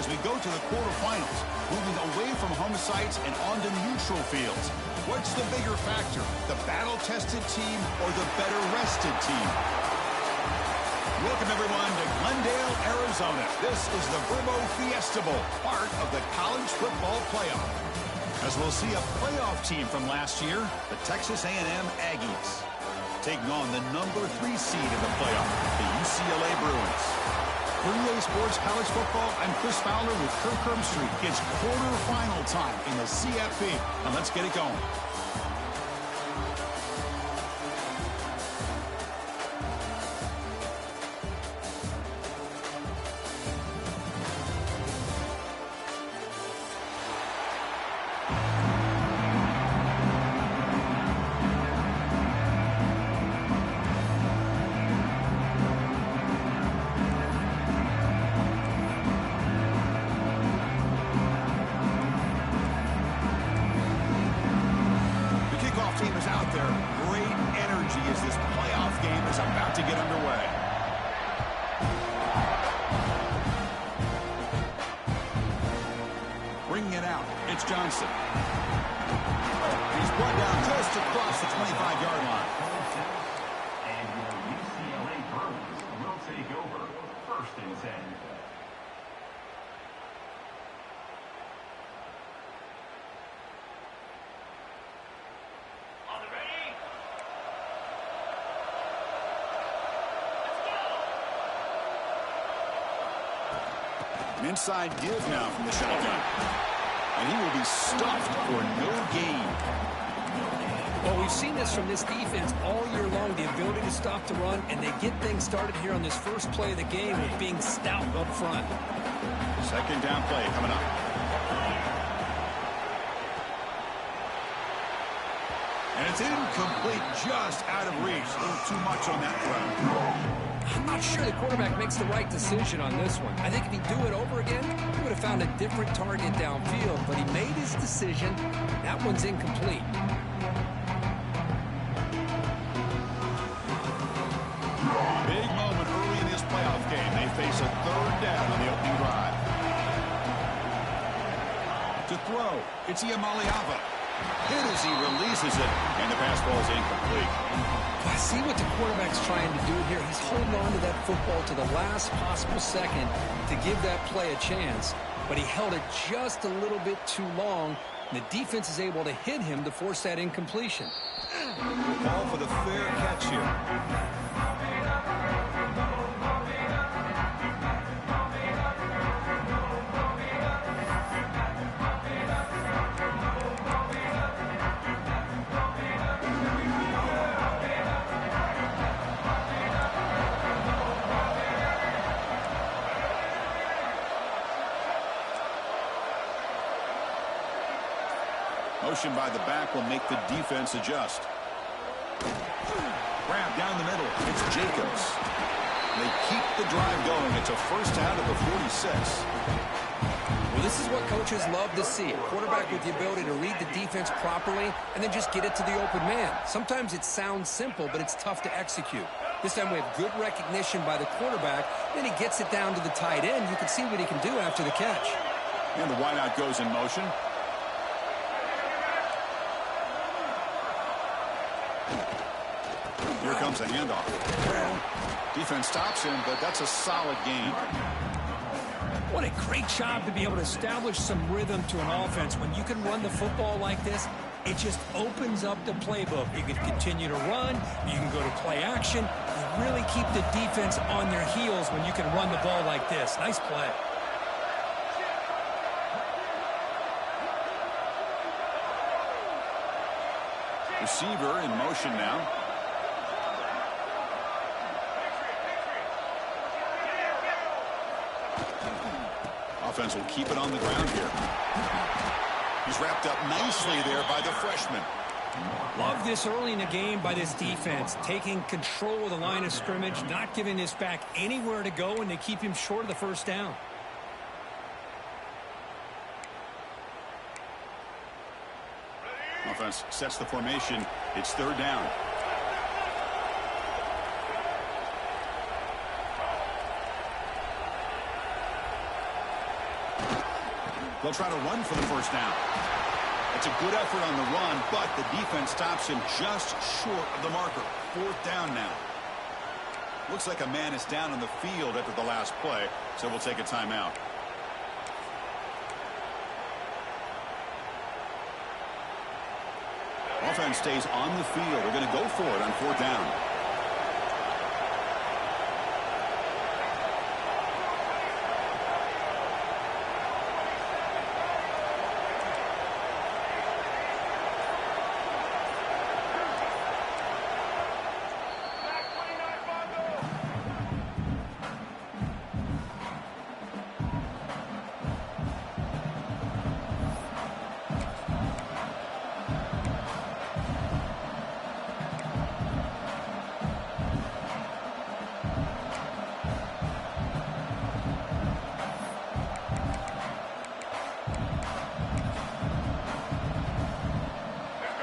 we go to the quarterfinals, moving away from home sites and onto neutral fields. What's the bigger factor, the battle-tested team or the better-rested team? Welcome, everyone, to Glendale, Arizona. This is the Verbo Fiesta Bowl, part of the college football playoff. As we'll see a playoff team from last year, the Texas A&M Aggies, taking on the number 3 seed in the playoff, the UCLA Bruins. For EA Sports College Football, I'm Chris Fowler with Kirk Herbstreit. It's quarterfinal time in the CFP, and let's get it going. Team is out there. Great energy as this playoff game is about to get underway. Bringing it out, it's Johnson. He's brought down just across the 25-yard line. And your UCLA Bruins will take over 1st and 10. An inside give now from the shotgun. And he will be stuffed for no gain. Well, we've seen this from this defense all year long, the ability to stop the run, and they get things started here on this first play of the game with being stout up front. Second down play coming up. And it's incomplete, just out of reach. A little too much on that throw. I'm not sure the quarterback makes the right decision on this one. I think if he'd do it over again, he would have found a different target downfield, but he made his decision. That one's incomplete. Big moment early in this playoff game. They face a 3rd down on the opening drive. To throw, it's Iamaleava. Hit as he releases it, and the pass ball is incomplete. I see what the quarterback's trying to do here. He's holding on to that football to the last possible second to give that play a chance, but he held it just a little bit too long, and the defense is able to hit him to force that incompletion. Ball for the fair catch here. Motion by the back will make the defense adjust. Grab down the middle. It's Jacobs. They keep the drive going. It's a first out of the 46. Well, this is what coaches love to see. A quarterback with the ability to read the defense properly and then just get it to the open man. Sometimes it sounds simple, but it's tough to execute. This time we have good recognition by the quarterback. Then he gets it down to the tight end. You can see what he can do after the catch. And the wideout goes in motion. Here comes a handoff. Defense stops him, but that's a solid gain. What a great job to be able to establish some rhythm to an offense. When you can run the football like this, it just opens up the playbook. You can continue to run. You can go to play action. You really keep the defense on their heels when you can run the ball like this. Nice play. Receiver in motion now. Offense will keep it on the ground here. He's wrapped up nicely there by the freshman. Love this early in the game by this defense, taking control of the line of scrimmage, not giving this back anywhere to go, and they keep him short of the first down. Offense sets the formation. It's 3rd down. They'll try to run for the first down. It's a good effort on the run, but the defense stops him just short of the marker. Fourth down now. Looks like a man is down on the field after the last play, so we'll take a timeout. Offense stays on the field. They're going to go for it on fourth down.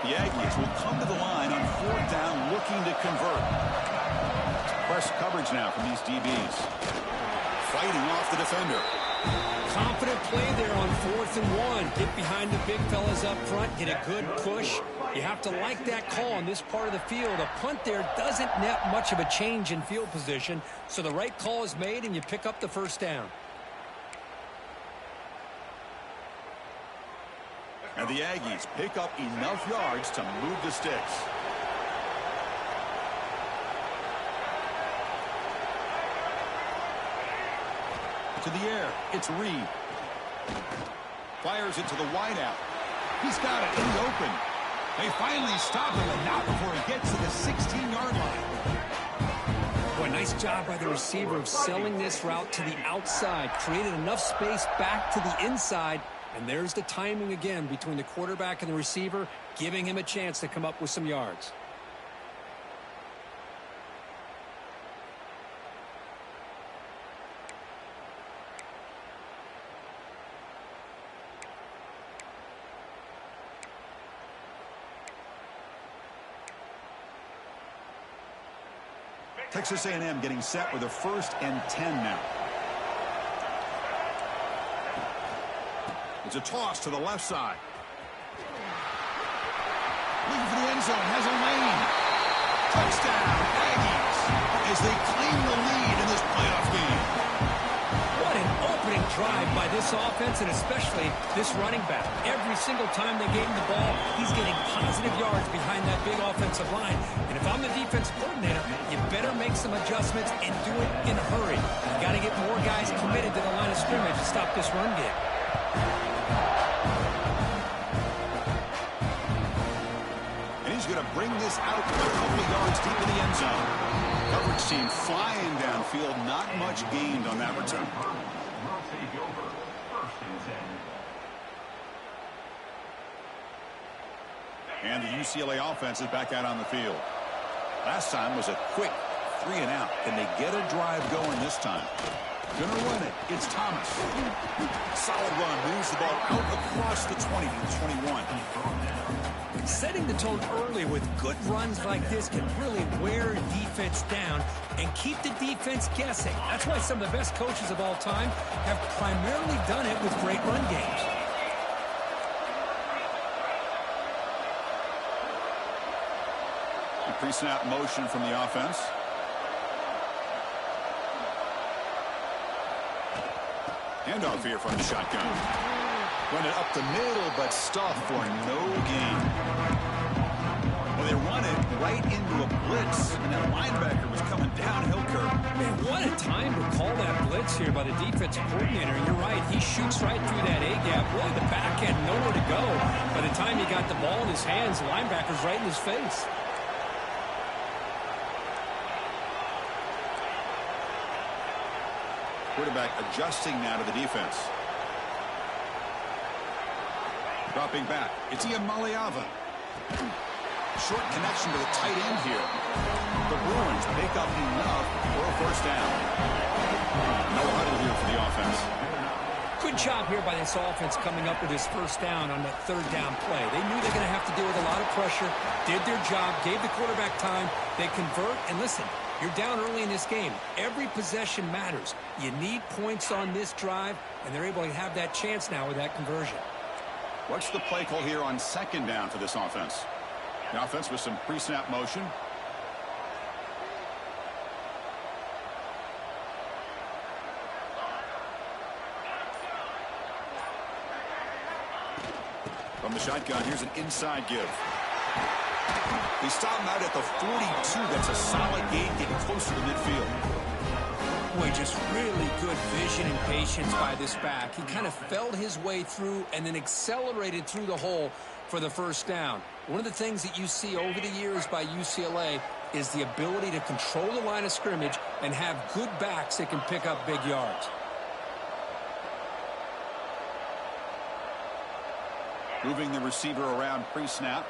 The Aggies will come to the line on fourth down looking to convert. Press coverage now from these DBs. Fighting off the defender. Confident play there on 4th and 1. Get behind the big fellas up front. Get a good push. You have to like that call on this part of the field. A punt there doesn't net much of a change in field position, so the right call is made and you pick up the first down. And the Aggies pick up enough yards to move the sticks. To the air, it's Reed. Fires it to the wideout. He's got it in the open. They finally stop him, and not before he gets to the 16-yard line. Boy, nice job by the receiver of selling this route to the outside. Created enough space back to the inside. And there's the timing again between the quarterback and the receiver, giving him a chance to come up with some yards. Texas A&M getting set with a 1st and 10 now. It's a toss to the left side. Looking for the end zone. Has a lane. Touchdown, Aggies, as they claim the lead in this playoff game. What an opening drive by this offense, and especially this running back. Every single time they gave him the ball, he's getting positive yards behind that big offensive line. And if I'm the defensive coordinator, you better make some adjustments and do it in a hurry. You got to get more guys committed to the line of scrimmage to stop this run game. Going to bring this out a couple of yards deep in the end zone. Coverage team flying downfield. Not much gained on that return. Will take over. 1st and 10. And the UCLA offense is back out on the field. Last time was a quick 3 and out. Can they get a drive going this time? Gonna run it. It's Thomas. Solid run. Moves the ball out across the 20 to the 21. Setting the tone early with good runs like this can really wear defense down and keep the defense guessing. That's why some of the best coaches of all time have primarily done it with great run games. A pre-snap motion from the offense. Handoff here from the shotgun. Run it up the middle, but stuffed for no gain. Well, they run it right into a blitz, and that linebacker was coming downhill curve. Man, what a time to call that blitz here by the defensive coordinator. You're right, he shoots right through that A-gap. Really, the back had nowhere to go. By the time he got the ball in his hands, the linebacker's right in his face. Quarterback adjusting now to the defense. Dropping back. It's Iamaleava. Short connection to the tight end here. The Bruins pick up enough for a first down. No huddle here for the offense. Good job here by this offense coming up with this first down on that 3rd down play. They knew they're going to have to deal with a lot of pressure, did their job, gave the quarterback time. They convert, and listen, You're down early in this game. Every possession matters. You need points on this drive, and they're able to have that chance now with that conversion. What's the play call here on second down for this offense? The offense with some pre-snap motion. From the shotgun, here's an inside give. They stop him out at the 42. That's a solid gain, getting closer to midfield. Boy, just really good vision and patience by this back. He kind of felt his way through and then accelerated through the hole for the first down. One of the things that you see over the years by UCLA is the ability to control the line of scrimmage and have good backs that can pick up big yards. Moving the receiver around pre-snap.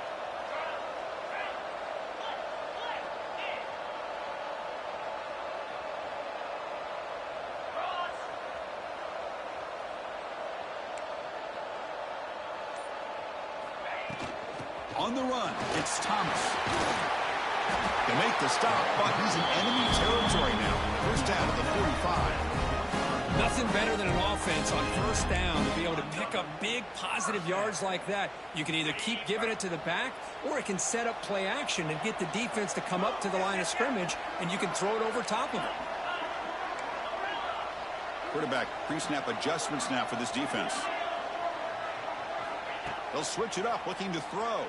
On the run, it's Thomas. They make the stop, but he's in enemy territory now. First down at the 45. Nothing better than an offense on first down to be able to pick up big positive yards like that. You can either keep giving it to the back, or it can set up play action and get the defense to come up to the line of scrimmage, and you can throw it over top of it. Quarterback pre-snap adjustments now for this defense. They'll switch it up, looking to throw.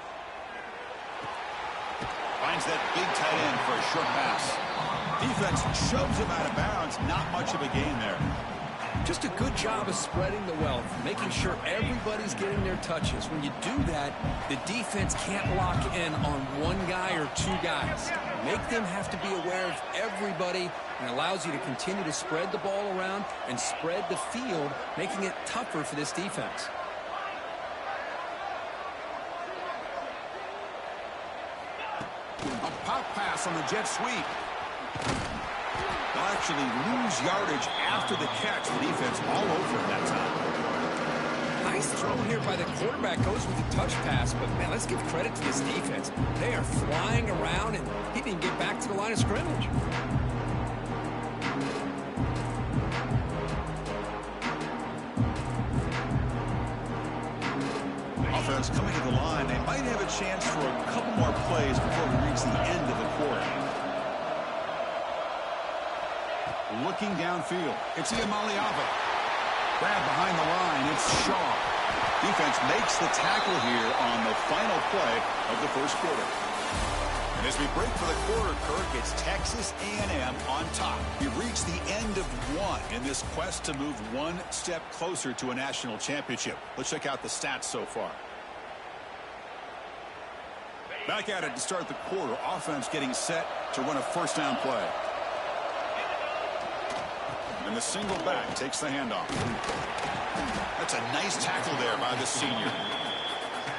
Finds that big tight end for a short pass. Defense shoves him out of bounds. Not much of a gain there. Just a good job of spreading the wealth, making sure everybody's getting their touches. When you do that, the defense can't lock in on one guy or two guys. Make them have to be aware of everybody, and allows you to continue to spread the ball around and spread the field, making it tougher for this defense. A pop pass on the jet sweep. They'll actually lose yardage after the catch. The defense all over him that time. Nice throw here by the quarterback. Goes with the touch pass, but man, let's give credit to this defense. They are flying around, and he didn't get back to the line of scrimmage. Offense coming to the line. They might have a chance for a couple more plays before we reach the end of the quarter. Looking downfield. It's Iamaleava. Grab behind the line. It's Shaw. Defense makes the tackle here on the final play of the first quarter. And as we break for the quarter, Kirk, it's Texas A&M on top. We've reached the end of one in this quest to move one step closer to a national championship. Let's check out the stats so far. Back at it to start the quarter. Offense getting set to run a first down play. And the single back takes the handoff. That's a nice tackle there by the senior.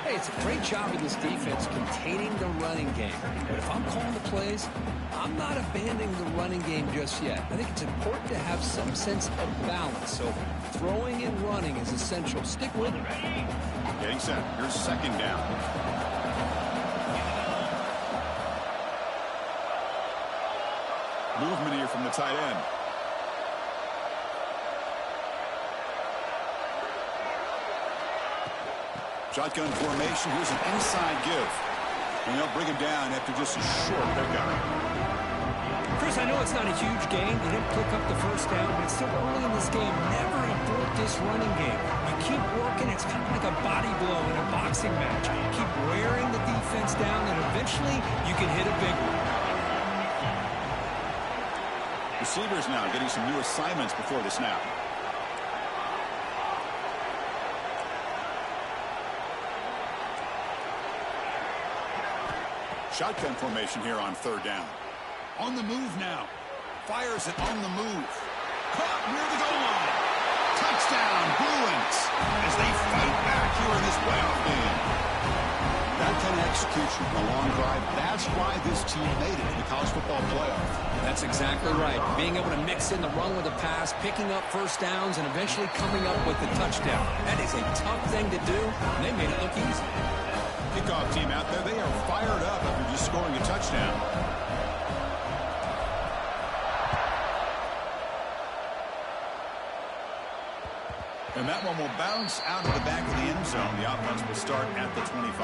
Hey, it's a great job of this defense containing the running game. But if I'm calling the plays, I'm not abandoning the running game just yet. I think it's important to have some sense of balance. So throwing and running is essential. Stick with it. Getting set. Here's second down. Movement here from the tight end. Shotgun formation. Here's an inside give. And they'll bring him down after just a short pickup. Chris, I know it's not a huge gain. They didn't pick up the first down, but it's still early in this game. Never abort this running game. You keep working. It's kind of like a body blow in a boxing match. You keep wearing the defense down, and eventually you can hit a big one. Receivers now getting some new assignments before the snap. Shotgun formation here on third down. On the move now. Fires it on the move. Caught near the goal line. Touchdown, Bruins, as they fight back here in this playoff game. That kind of execution, a long drive, that's why this team made it in the college football playoff. That's exactly right. Being able to mix in the run with the pass, picking up first downs, and eventually coming up with the touchdown. That is a tough thing to do, and they made it look easy. Kickoff team out there, they are fired up after just scoring a touchdown. And that one will bounce out of the back of the end zone. The offense will start at the 25.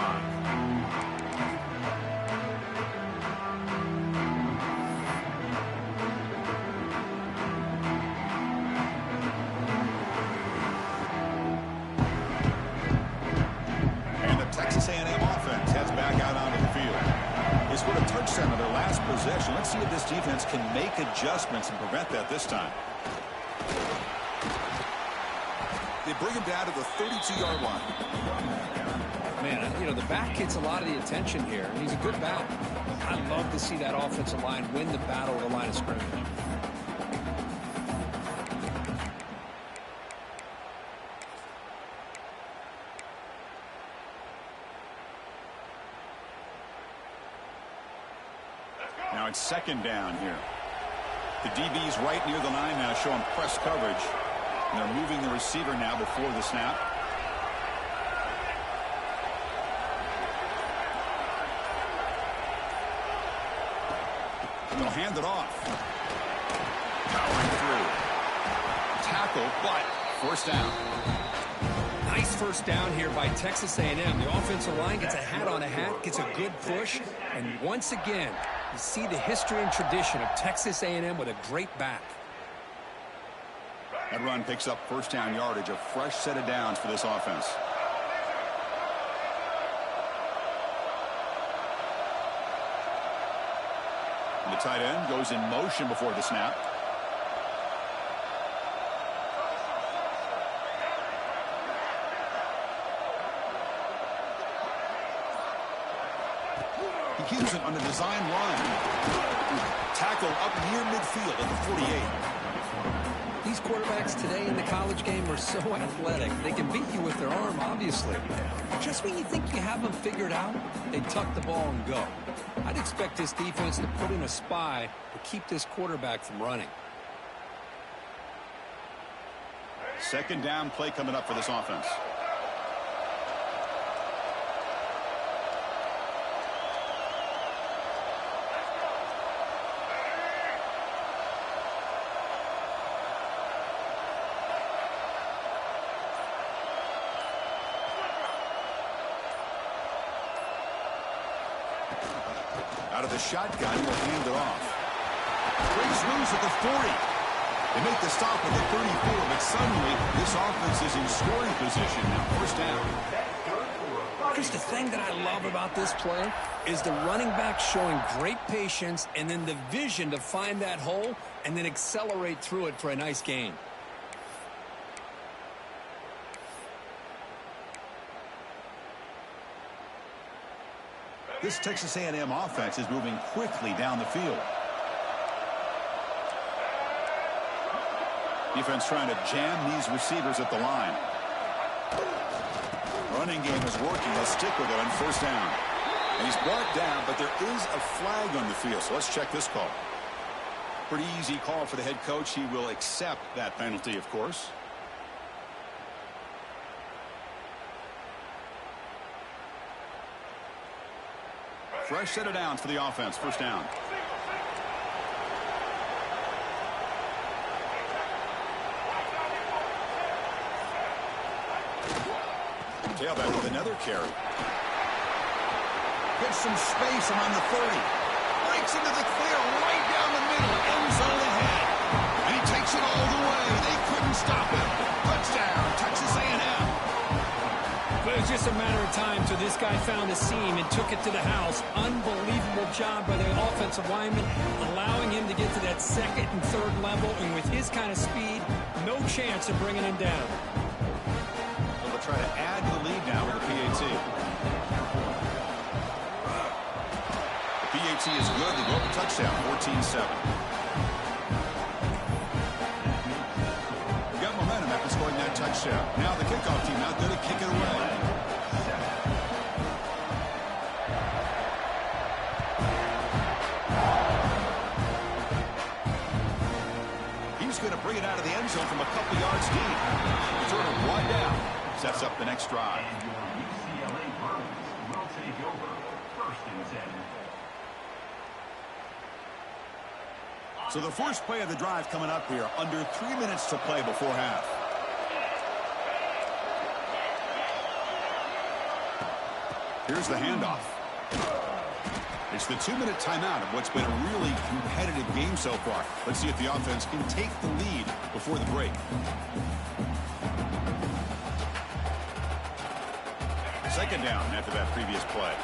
And the Texas A&M offense heads back out onto the field. They scored a touchdown on their last possession. Let's see if this defense can make adjustments and prevent that this time. They bring him down to the 32-yard line. Man, you know, the back gets a lot of the attention here. He's a good back. I'd love to see that offensive line win the battle at the line of scrimmage. Now it's second down here. The DB's right near the line now, showing press coverage. And they're moving the receiver now before the snap. They'll hand it off. Powering through. Tackle, but first down. Nice first down here by Texas A&M. The offensive line gets a hat on a hat, gets a good push, and once again, you see the history and tradition of Texas A&M with a great back. That run picks up first down yardage, a fresh set of downs for this offense. And the tight end goes in motion before the snap. He keeps it on the design run. Tackle up near midfield at the 48. These quarterbacks today in the college game are so athletic. They can beat you with their arm, obviously. Just when you think you have them figured out, they tuck the ball and go. I'd expect this defense to put in a spy to keep this quarterback from running. Second down play coming up for this offense. Out of the shotgun, will hand it off. Breaks loose at the 40. They make the stop at the 34, but suddenly this offense is in scoring position. Now first down. Just the thing that I love about this play is the running back showing great patience and then the vision to find that hole and then accelerate through it for a nice gain. This Texas A&M offense is moving quickly down the field. Defense trying to jam these receivers at the line. Running game is working. They'll stick with it on first down. And he's brought down, but there is a flag on the field, so let's check this call. Pretty easy call for the head coach. He will accept that penalty, of course. Fresh set of downs for the offense. First down. Tailback with another carry. Gets some space around the 30. Breaks into the clear right down the middle. End zone ahead. And he takes it all the way. They couldn't stop him. Touchdown, Texas A&M. But it was just a matter of time till this guy found a seam and took it to the house. Unbelievable job by the offensive lineman, allowing him to get to that second and third level. And with his kind of speed, no chance of bringing him down. Well, they'll try to add to the lead now with the PAT. The PAT is good. They go up a touchdown, 14-7. We got momentum after scoring that touchdown. Now the kickoff team out there to kick it away. He's going to bring it out of the end zone from a couple yards deep. Return it right down. Sets up the next drive. And your UCLA Bruins will take over first and 10. So the first play of the drive coming up here. Under 3 minutes to play before half. Here's the handoff. It's the 2-minute timeout of what's been a really competitive game so far. Let's see if the offense can take the lead before the break. Second down after that previous play.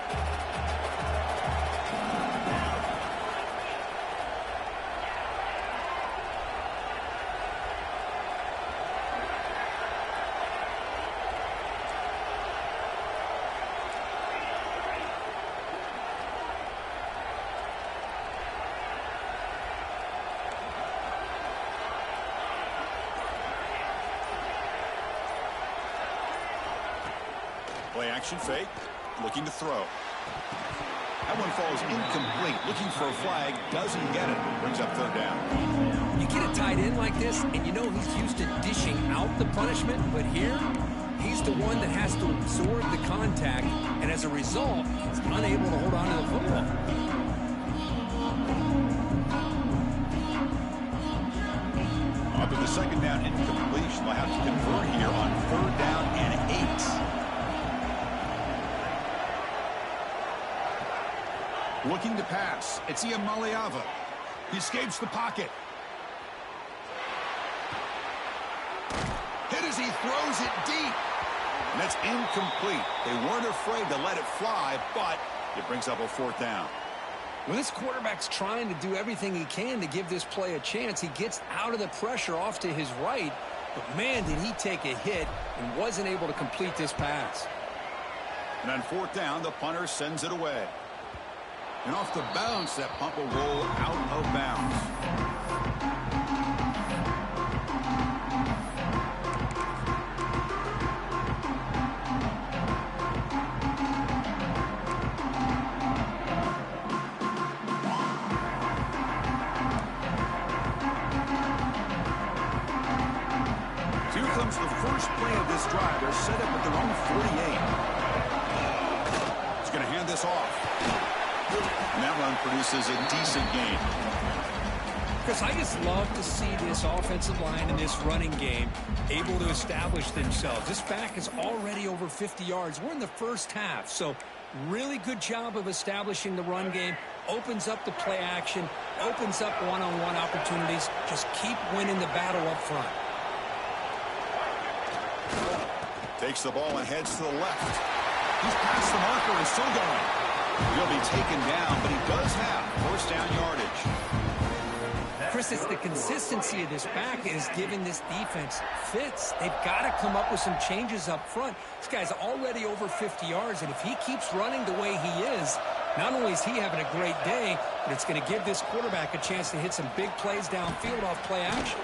Play action fake, looking to throw. That one falls incomplete, looking for a flag, doesn't get it. Brings up third down. You get a tight end like this, and you know he's used to dishing out the punishment, but here, he's the one that has to absorb the contact, and as a result, he's unable to hold on to the football. After the second down incompletion, they'll have to convert here on third down and 8. Looking to pass. It's Ucla. He escapes the pocket. Hit as he throws it deep. And that's incomplete. They weren't afraid to let it fly, but it brings up a fourth down. When this quarterback's trying to do everything he can to give this play a chance, he gets out of the pressure off to his right, but man, did he take a hit and wasn't able to complete this pass. And on fourth down, the punter sends it away. And off the bounce, that punt will roll out of bounds. Here comes the first play of this drive. They're set up at their own 48. He's going to hand this off. And that run produces a decent gain. Chris, I just love to see this offensive line in this running game able to establish themselves. This back is already over 50 yards. We're in the first half, so really good job of establishing the run game. Opens up the play action, opens up one-on-one opportunities. Just keep winning the battle up front. Takes the ball and heads to the left. He's past the marker and still going. He'll be taken down, but he does have first down yardage. Chris, it's the consistency of this back that is giving this defense fits. They've got to come up with some changes up front. This guy's already over 50 yards, and if he keeps running the way he is, not only is he having a great day, but it's going to give this quarterback a chance to hit some big plays downfield off play action.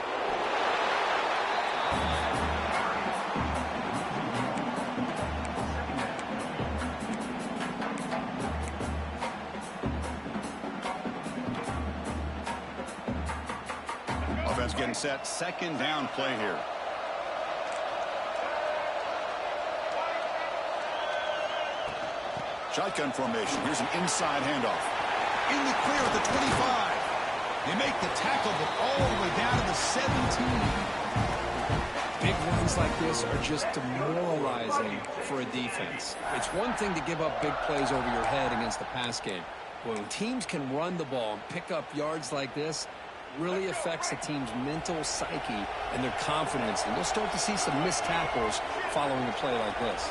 Getting set, second down play here. Shotgun formation. Here's an inside handoff. In the clear at the 25. They make the tackle, but all the way down to the 17. Big runs like this are just demoralizing for a defense. It's one thing to give up big plays over your head against the pass game. When teams can run the ball and pick up yards like this, really affects the team's mental psyche and their confidence. And you'll start to see some missed tackles following a play like this.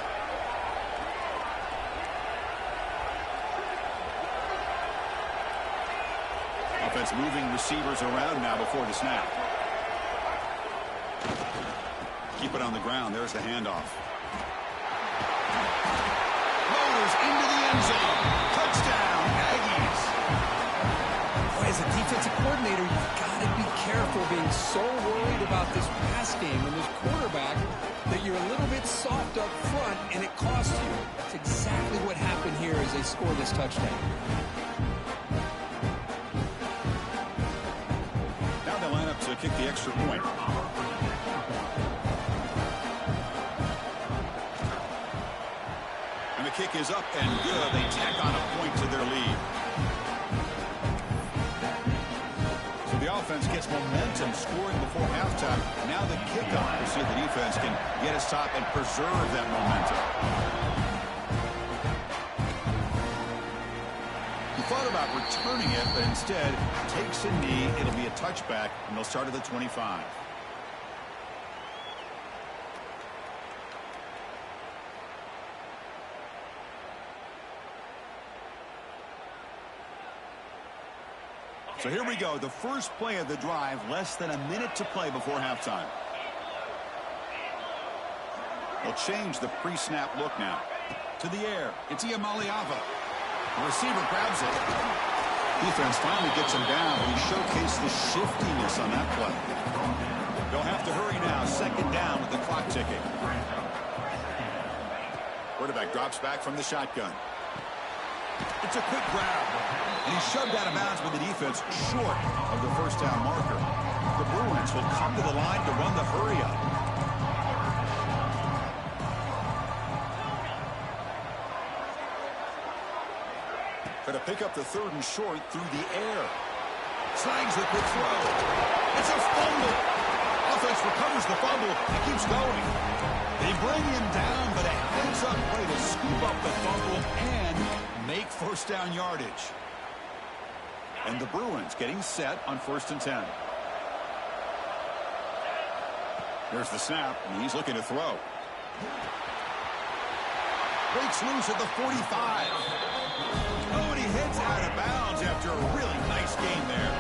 Offense moving receivers around now before the snap. Keep it on the ground. There's the handoff. Motors into the end zone. Touchdown, Aggies. As a defensive coordinator, you've got to be careful being so worried about this pass game and this quarterback that you're a little bit soft up front and it costs you. That's exactly what happened here as they score this touchdown. Now they line up to kick the extra point. And the kick is up and good. They tack on a point to their lead. Offense gets momentum scoring before halftime. Now the kickoff to see if the defense can get a stop and preserve that momentum. thought about returning it, but instead takes a knee. It'll be a touchback, and they'll start at the 25. So here we go, the first play of the drive, less than a minute to play before halftime. They'll change the pre-snap look now. To the air, it's Iamaleava. The receiver grabs it. Defense finally gets him down, but he showcased the shiftiness on that play. They'll have to hurry now, second down with the clock ticking. Quarterback drops back from the shotgun. It's a quick grab, and he's shoved out of bounds with the defense short of the first down marker. The Bruins will come to the line to run the hurry-up. Going to pick up the third and short through the air. Slangs the quick throw. It's a fumble. Offense recovers the fumble and keeps going. They bring him down, but a heads-up play to scoop up the fumble and make first down yardage. And the Bruins getting set on 1st and 10. Here's the snap, and he's looking to throw. Breaks loose at the 45. Oh, and he heads out of bounds after a really nice game there.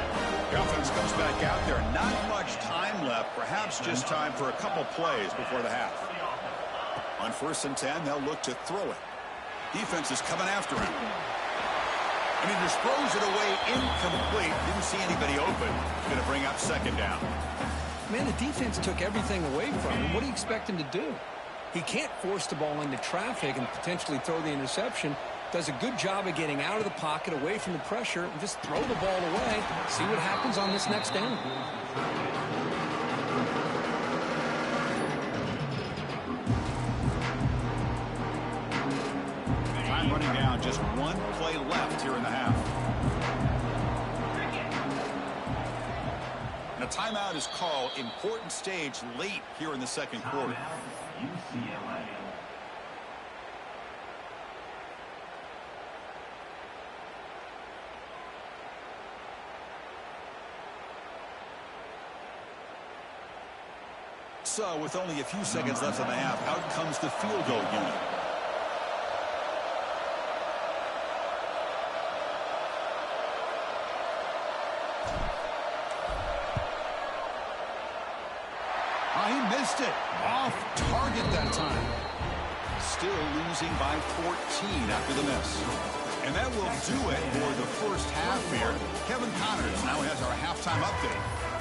The offense comes back out there. Not much time left. Perhaps just time for a couple plays before the half. On 1st and 10, they'll look to throw it. Defense is coming after him. And he just throws it away incomplete. Didn't see anybody open. Going to bring up second down. Man, the defense took everything away from him. What do you expect him to do? He can't force the ball into traffic and potentially throw the interception. Does a good job of getting out of the pocket, away from the pressure, and just throw the ball away. See what happens on this next down. Time running down. Just one play left here in the half. And a timeout is called. Important stage late here in the second quarter. UCLA. So, with only a few seconds left in the half, out comes the field goal unit. Oh, he missed it. Off target that time. Still losing by 14 after the miss. And that will do it for the first half here. Kevin Connors now has our halftime update.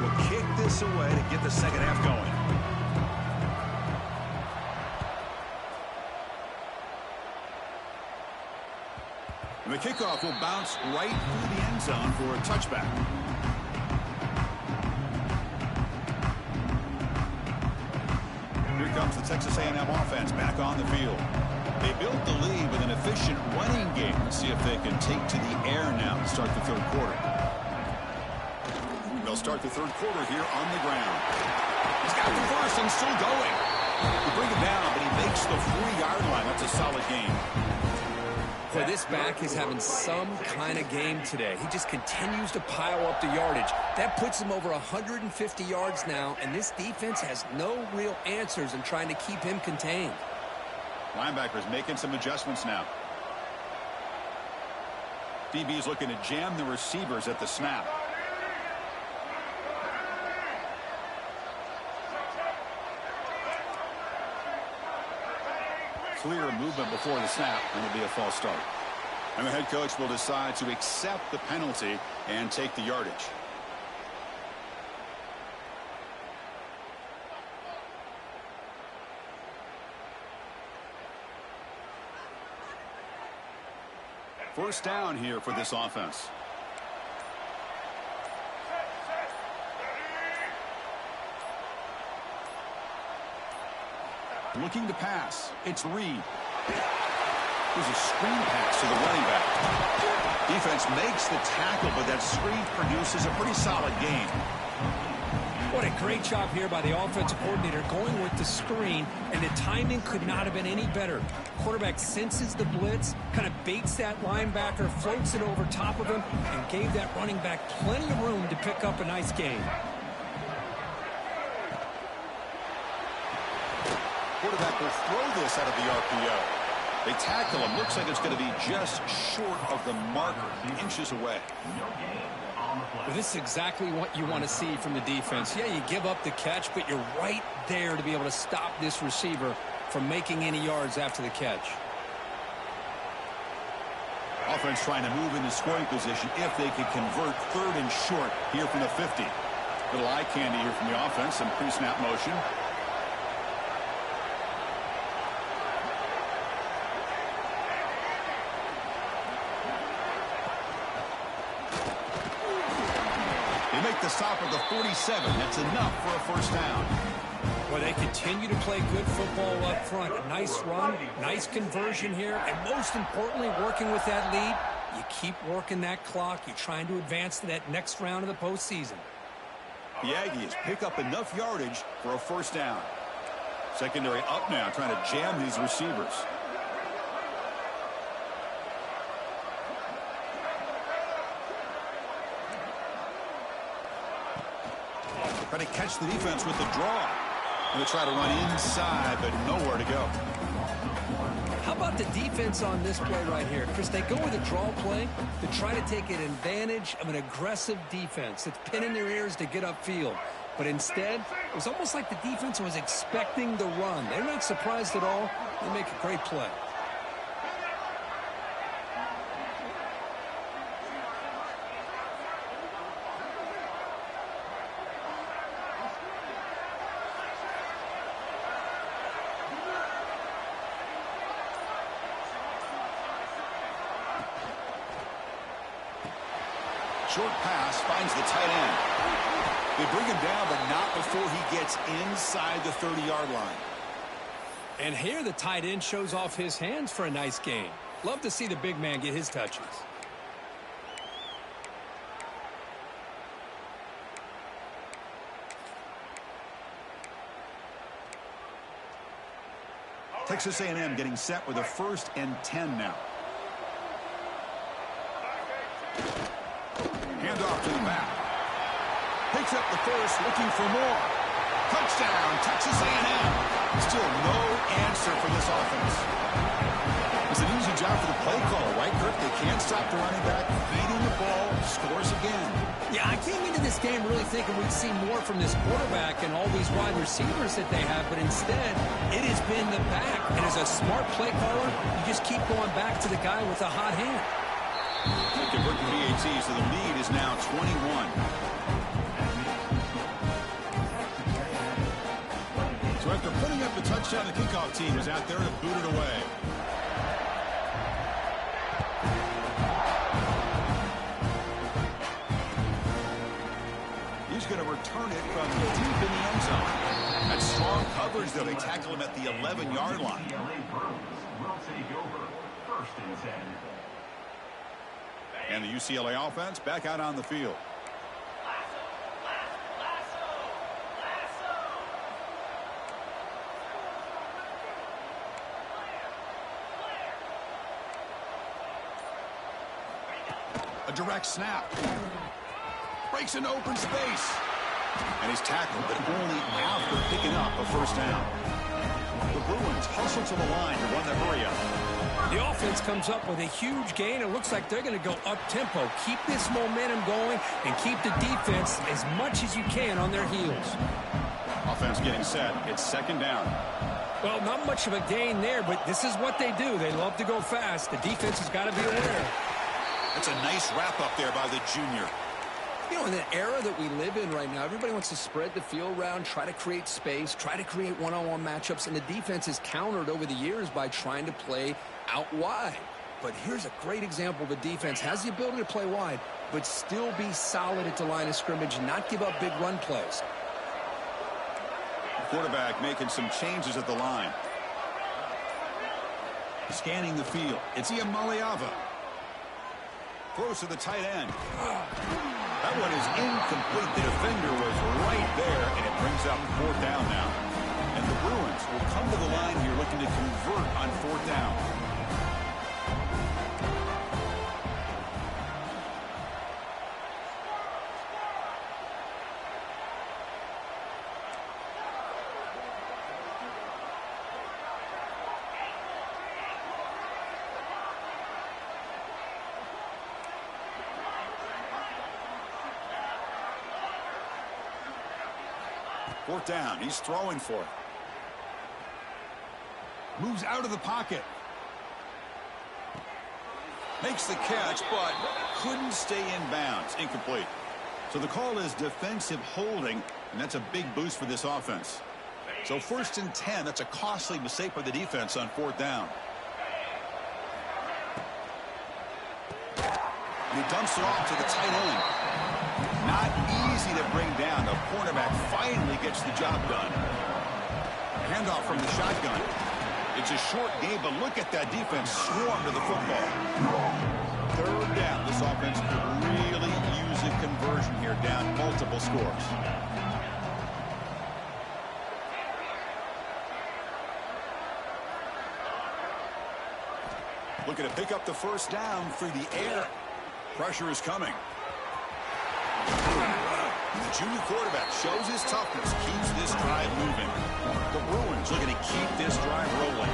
Will kick this away to get the second half going. And the kickoff will bounce right through the end zone for a touchback. Here comes the Texas A&M offense back on the field. They built the lead with an efficient running game. Let's see if they can take to the air now to start the third quarter. They'll start the third quarter here on the ground. He's got the first and still going. They bring him down, but he makes the 4-yard line. That's a solid game. Boy, this back is having some kind of game today. He just continues to pile up the yardage. That puts him over 150 yards now, and this defense has no real answers in trying to keep him contained. Linebackers making some adjustments now. DB's looking to jam the receivers at the snap. Clear movement before the snap, and it'll be a false start. And the head coach will decide to accept the penalty and take the yardage. First down here for this offense. Looking to pass. It's Reed. Here's a screen pass to the running back. Defense makes the tackle, but that screen produces a pretty solid gain. What a great job here by the offensive coordinator going with the screen, and the timing could not have been any better. Quarterback senses the blitz, kind of baits that linebacker, floats it over top of him, and gave that running back plenty of room to pick up a nice gain. Quarterback will throw this out of the RPO. They tackle him. Looks like it's going to be just short of the marker, inches away. Well, this is exactly what you want to see from the defense. Yeah, you give up the catch, but you're right there to be able to stop this receiver from making any yards after the catch. Offense trying to move into scoring position if they could convert 3rd and short here from the 50. Little eye candy here from the offense, some pre-snap motion. They make the stop at the 47. That's enough for a first down. Well, they continue to play good football up front. A nice run, nice conversion here, and most importantly, working with that lead, you keep working that clock. You're trying to advance to that next round of the postseason. The Aggies pick up enough yardage for a first down. Secondary up now, trying to jam these receivers. Trying to catch the defense with the draw. Going to try to run inside, but nowhere to go. How about the defense on this play right here? Chris, they go with a draw play to try to take an advantage of an aggressive defense that's pinning their ears to get upfield. But instead, it was almost like the defense was expecting the run. They're not surprised at all. They make a great play. Short pass finds the tight end. They bring him down, but not before he gets inside the 30-yard line. And here the tight end shows off his hands for a nice gain. Love to see the big man get his touches. Texas A&M getting set with a 1st and 10 now. Handoff to the back. Picks up the first, looking for more. Touchdown, Texas A&M. Still no answer for this offense. It's an easy job for the play caller, right, Kirk? They can't stop the running back, feeding the ball, scores again. Yeah, I came into this game really thinking we'd see more from this quarterback and all these wide receivers that they have, but instead, it has been the back. And as a smart play caller, you just keep going back to the guy with the hot hand. They convert the BAT, so the lead is now 21. So after putting up the touchdown, the kickoff team is out there to boot it away. He's going to return it from deep in the end zone. That's strong coverage, though. They tackle him at the 11-yard line. Will take over 1st and 10. And the UCLA offense back out on the field. A direct snap. Breaks into open space. And he's tackled, but only after picking up a first down. The Bruins hustle to the line to run the hurry up. The offense comes up with a huge gain. It looks like they're going to go up-tempo. Keep this momentum going and keep the defense as much as you can on their heels. Offense getting set. It's 2nd down. Well, not much of a gain there, but this is what they do. They love to go fast. The defense has got to be aware. That's a nice wrap-up there by the junior. You know, in the era that we live in right now, everybody wants to spread the field around, try to create space, try to create one-on-one matchups, and the defense has countered over the years by trying to play out wide. But here's a great example of a defense has the ability to play wide, but still be solid at the line of scrimmage and not give up big run plays. Quarterback making some changes at the line. Scanning the field. It's Iamaleava. Throws to the tight end. That one is incomplete. The defender was right there, and it brings up 4th down now. And the Bruins will come to the line here looking to convert on 4th down. Fourth down. He's throwing for it. Moves out of the pocket. Makes the catch, but couldn't stay in bounds. Incomplete. So the call is defensive holding, and that's a big boost for this offense. So 1st and 10. That's a costly mistake by the defense on 4th down. And he dumps it off to the tight end. Not easy to bring down. The cornerback finally gets the job done. Handoff from the shotgun. It's a short game, but look at that defense swarm to the football. 3rd down. This offense could really use a conversion here, down multiple scores. Looking to pick up the 1st down through the air. Pressure is coming. The junior quarterback shows his toughness, keeps this drive moving. The Bruins looking to keep this drive rolling.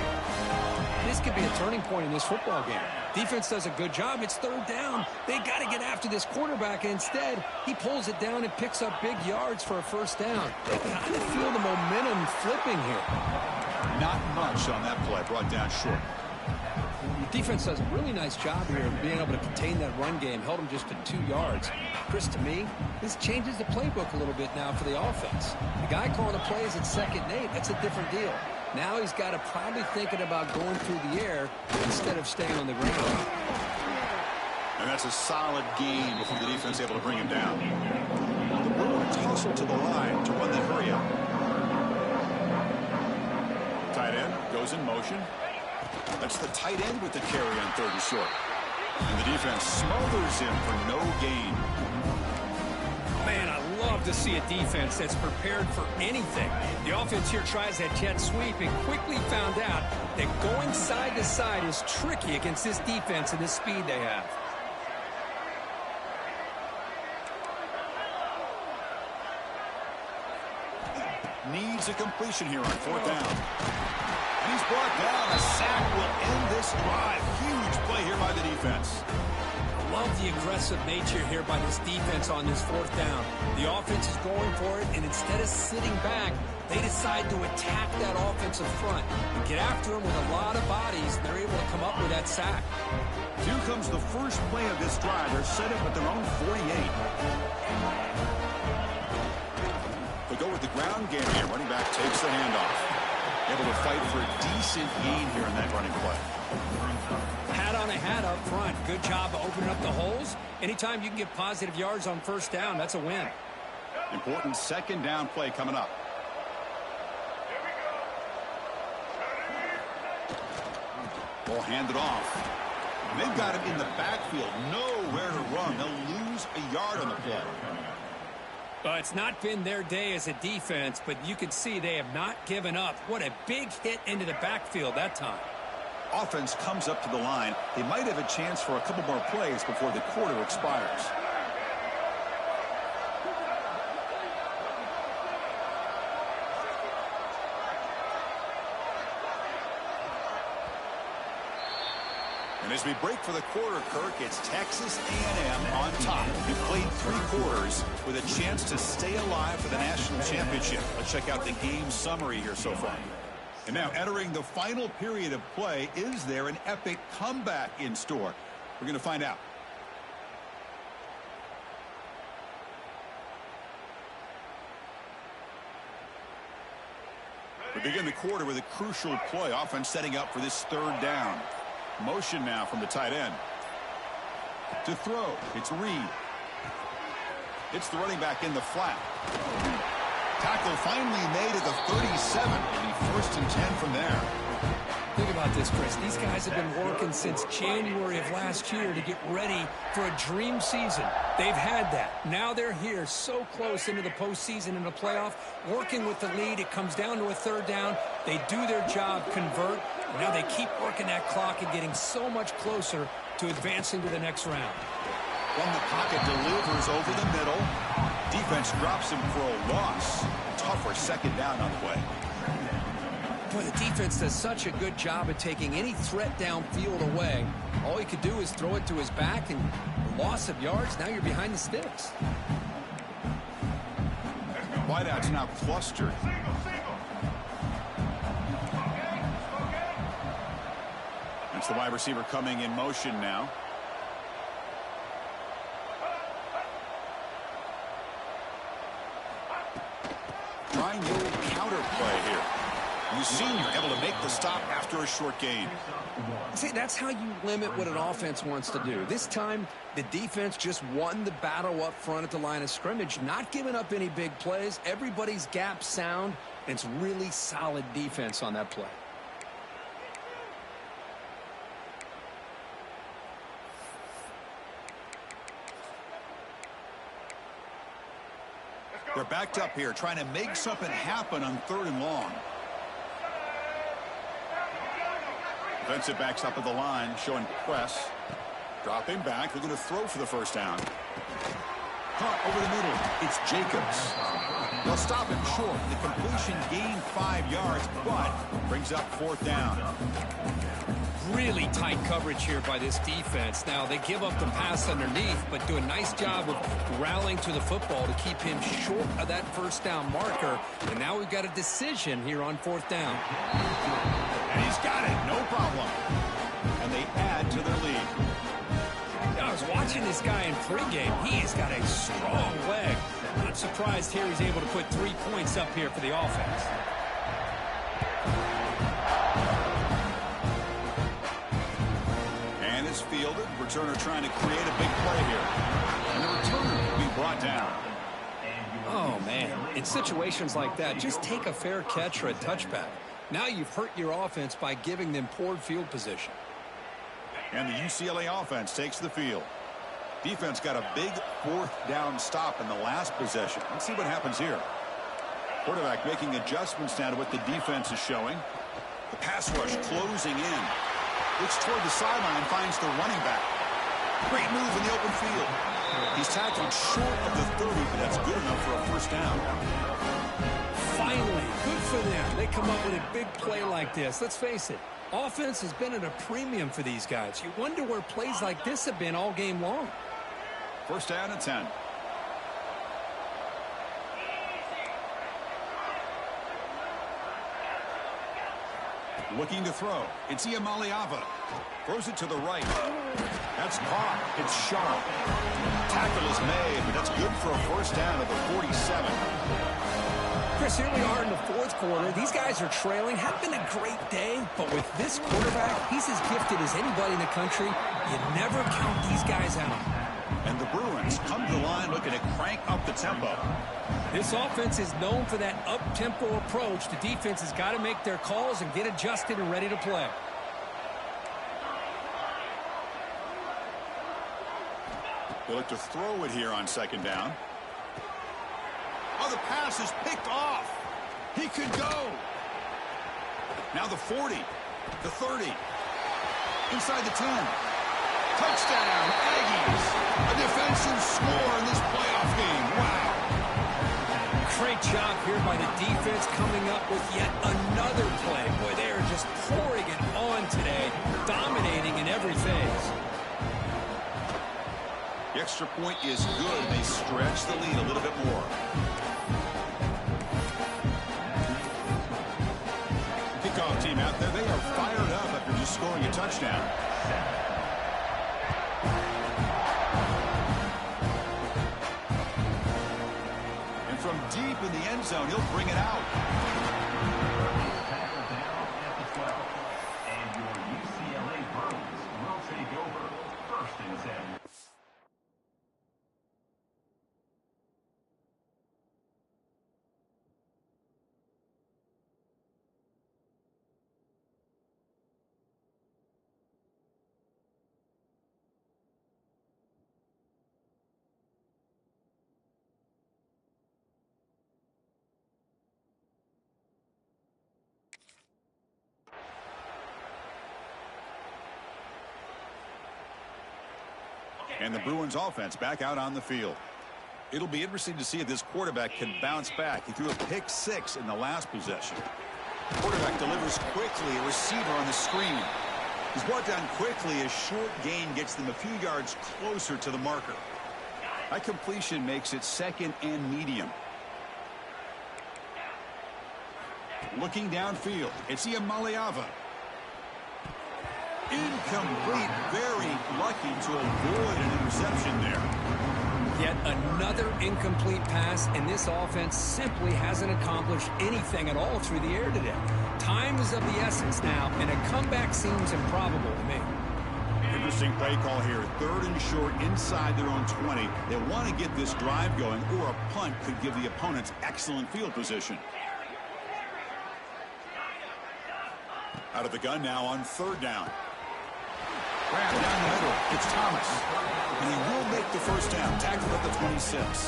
This could be a turning point in this football game. Defense does a good job. It's 3rd down. They got to get after this quarterback. Instead, he pulls it down and picks up big yards for a 1st down. They kind of feel the momentum flipping here. Not much on that play. Brought down short. Defense does a really nice job here of being able to contain that run game. Held him just to 2 yards. Chris, to me, this changes the playbook a little bit now for the offense. The guy calling the plays at 2nd and 8, that's a different deal. Now he's got to probably thinking about going through the air instead of staying on the ground. And that's a solid gain before the defense able to bring him down. The Bruins hustle to the line to run the hurry up. Tight end goes in motion. That's the tight end with the carry on 3rd and short. And the defense smothers him for no gain. Man, I love to see a defense that's prepared for anything. The offense here tries that jet sweep and quickly found out that going side to side is tricky against this defense and the speed they have. Needs a completion here on 4th down. And he's brought down. A sack will end this drive. Huge play here by the defense. Love the aggressive nature here by this defense on this 4th down. The offense is going for it, and instead of sitting back, they decide to attack that offensive front and get after them with a lot of bodies, and they're able to come up with that sack. Here comes the first play of this drive. They're set up at their own 48. They go with the ground game here. Running back takes the handoff. Able to fight for a decent gain here in that running play. Hat on a hat up front. Good job of opening up the holes. Anytime you can get positive yards on 1st down, that's a win. Important 2nd down play coming up. Ball handed off. And they've got him in the backfield. Nowhere to run. They'll lose a yard on the play. It's not been their day as a defense, but you can see they have not given up. What a big hit into the backfield that time. Offense comes up to the line. They might have a chance for a couple more plays before the quarter expires. And as we break for the quarter, Kirk, it's Texas A&M on top. We played 3 quarters with a chance to stay alive for the national championship. Let's check out the game summary here so far. And now entering the final period of play, is there an epic comeback in store? We're going to find out. We begin the quarter with a crucial play. Offense setting up for this 3rd down. Motion now from the tight end. To throw, it's Reed. It's the running back in the flat. Tackle finally made at the 37. And he 1st and 10 from there. Think about this, Chris. These guys have been working since January of last year to get ready for a dream season. They've had that. Now they're here so close into the postseason and the playoff, working with the lead. It comes down to a third down. They do their job, convert. And now they keep working that clock and getting so much closer to advancing to the next round. From the pocket, delivers over the middle. Defense drops him for a loss. Tougher second down on the way. Boy, the defense does such a good job at taking any threat downfield away. All he could do is throw it to his back, and loss of yards, now you're behind the sticks. Wideouts now clustered. It's the wide receiver coming in motion now. Trying the old counter play here. You've seen you're able to make the stop after a short gain. See, that's how you limit what an offense wants to do. This time, the defense just won the battle up front at the line of scrimmage, not giving up any big plays. Everybody's gap sound, and it's really solid defense on that play. They're backed up here, trying to make something happen on 3rd and long. Defensive backs up at the line, showing press. Dropping back, looking to throw for the first down. Caught over the middle. It's Jacobs. They'll stop him short. The completion gained 5 yards, but brings up 4th down. Really tight coverage here by this defense. Now, they give up the pass underneath, but do a nice job of rallying to the football to keep him short of that first down marker. And now we've got a decision here on 4th down. And he's got it, no problem. And they add to their lead. I was watching this guy in pregame. He has got a strong leg. Not surprised here he's able to put 3 points up here for the offense. And it's fielded. Returner trying to create a big play here. And the returner will be brought down. Oh, man. In situations like that, just take a fair catch or a touchback. Now you've hurt your offense by giving them poor field position. And the UCLA offense takes the field. Defense got a big 4th down stop in the last possession. Let's see what happens here. Quarterback making adjustments now to what the defense is showing. The pass rush closing in. Looks toward the sideline, finds the running back. Great move in the open field. He's tackled short of the 30, but that's good enough for a first down. Finally, good for them. They come up with a big play like this. Let's face it, offense has been at a premium for these guys. You wonder where plays like this have been all game long. First down and 10. Looking to throw. It's Iamaleava. Throws it to the right. That's caught. It's sharp. Tackle is made, but that's good for a first down at the 47. Chris, here we are in the 4th quarter. These guys are trailing. Had been a great day, but with this quarterback, he's as gifted as anybody in the country. You never count these guys out. And the Bruins come to the line looking to crank up the tempo. This offense is known for that up-tempo approach. The defense has got to make their calls and get adjusted and ready to play. They look to throw it here on 2nd down. Oh, the pass is picked off. He could go. Now the 40, the 30, inside the 10. Touchdown, Aggies. A defensive score in this playoff game. Wow. Great job here by the defense coming up with yet another play. Boy, they are just pouring it on today, dominating in every phase. The extra point is good. They stretch the lead a little bit more. Kickoff team out there. They are fired up after just scoring a touchdown. And from deep in the end zone, he'll bring it out. Tackle down at the 12. And your UCLA Bruins will take over 1st and 10. And the Bruins offense back out on the field. It'll be interesting to see if this quarterback can bounce back. He threw a pick 6 in the last possession. Quarterback delivers quickly, a receiver on the screen. He's brought down quickly. A short gain gets them a few yards closer to the marker. That completion makes it 2nd and medium. Looking downfield, it's Ucla. Incomplete. Very lucky to avoid an interception there. Yet another incomplete pass, and this offense simply hasn't accomplished anything at all through the air today. Time is of the essence now, and a comeback seems improbable to me. Interesting play call here. 3rd and short inside their own 20. They want to get this drive going, or a punt could give the opponents excellent field position. Out of the gun now on 3rd down. Grab down the middle. It's Thomas. And he will make the first down. Tackled at the 26.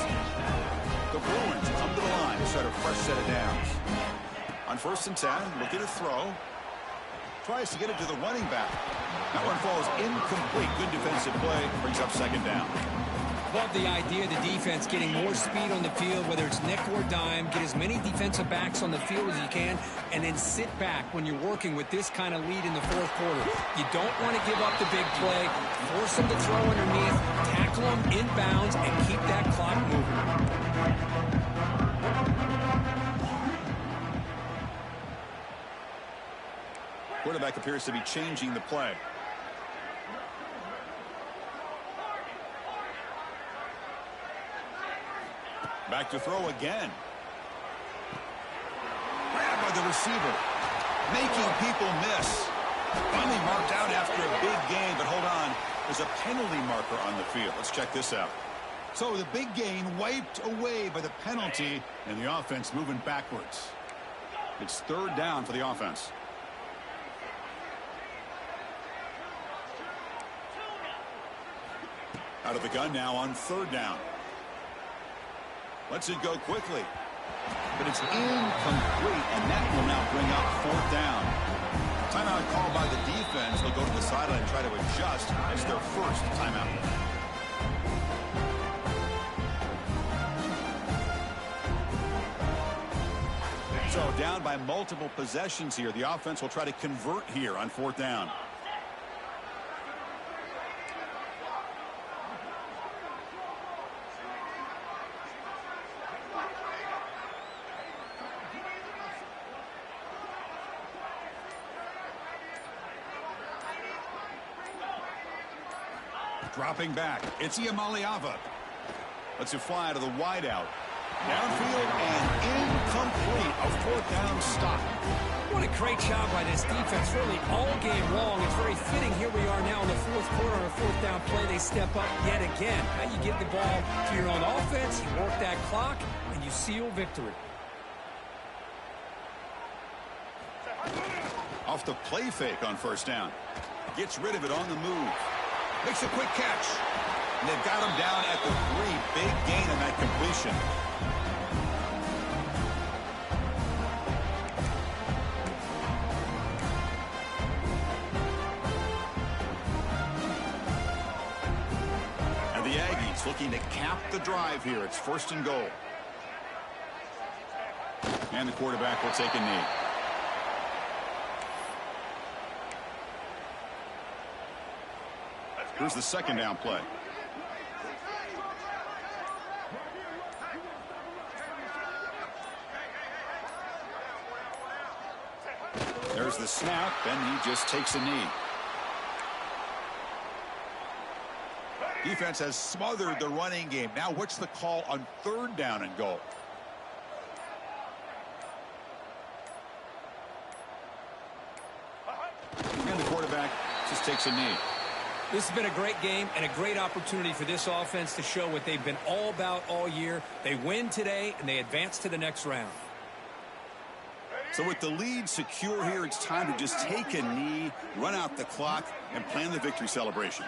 The Bruins come to the line to start a fresh set of downs. On 1st and 10, looking to throw. Tries to get it to the running back. That one falls incomplete. Good defensive play. Brings up 2nd down. Love the idea of the defense getting more speed on the field, whether it's nickel or dime. Get as many defensive backs on the field as you can, and then sit back when you're working with this kind of lead in the 4th quarter. You don't want to give up the big play. Force them to throw underneath, tackle them inbounds, and keep that clock moving. Quarterback appears to be changing the play. Back to throw again. Grabbed by the receiver. Making people miss. Finally marked out after a big gain, but hold on. There's a penalty marker on the field. Let's check this out. So the big gain wiped away by the penalty, and the offense moving backwards. It's 3rd down for the offense. Out of the gun now on 3rd down. Lets it go quickly. But it's incomplete, and that will now bring up 4th down. Timeout called by the defense. They'll go to the sideline and try to adjust as their first timeout. So down by multiple possessions here. The offense will try to convert here on 4th down. Dropping back. It's Ucla. Lets it fly to the wideout. Downfield and incomplete. A 4th down stop. What a great job by this defense, really all game long. It's very fitting. Here we are now in the 4th quarter on a 4th down play. They step up yet again. How you get the ball to your own offense, you work that clock, and you seal victory. Off the play fake on 1st down. Gets rid of it on the move. Makes a quick catch. And they've got him down at the 3. Big gain on that completion. And the Aggies looking to cap the drive here. It's 1st and goal. And the quarterback will take a knee. Here's the 2nd down play. There's the snap, and he just takes a knee. Defense has smothered the running game. Now what's the call on 3rd down and goal? And the quarterback just takes a knee. This has been a great game and a great opportunity for this offense to show what they've been all about all year. They win today, and they advance to the next round. So with the lead secure here, it's time to just take a knee, run out the clock, and plan the victory celebration.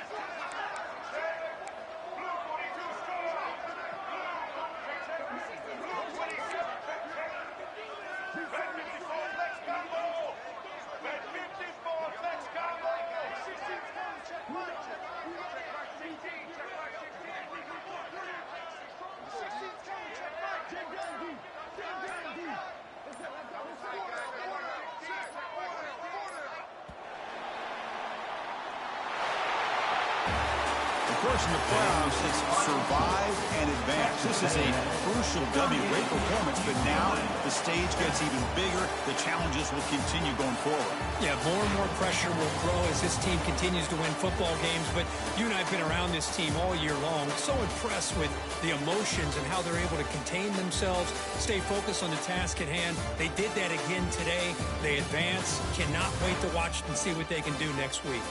course, in the playoffs, it's survive and advance. This is a crucial W. Great performance, but now the stage gets even bigger. The challenges will continue going forward. Yeah, more and more pressure will grow as this team continues to win football games. But you and I have been around this team all year long. So impressed with the emotions and how they're able to contain themselves, stay focused on the task at hand. They did that again today. They advance. Cannot wait to watch and see what they can do next week.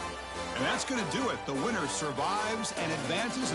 And that's going to do it. The winner survives and advances.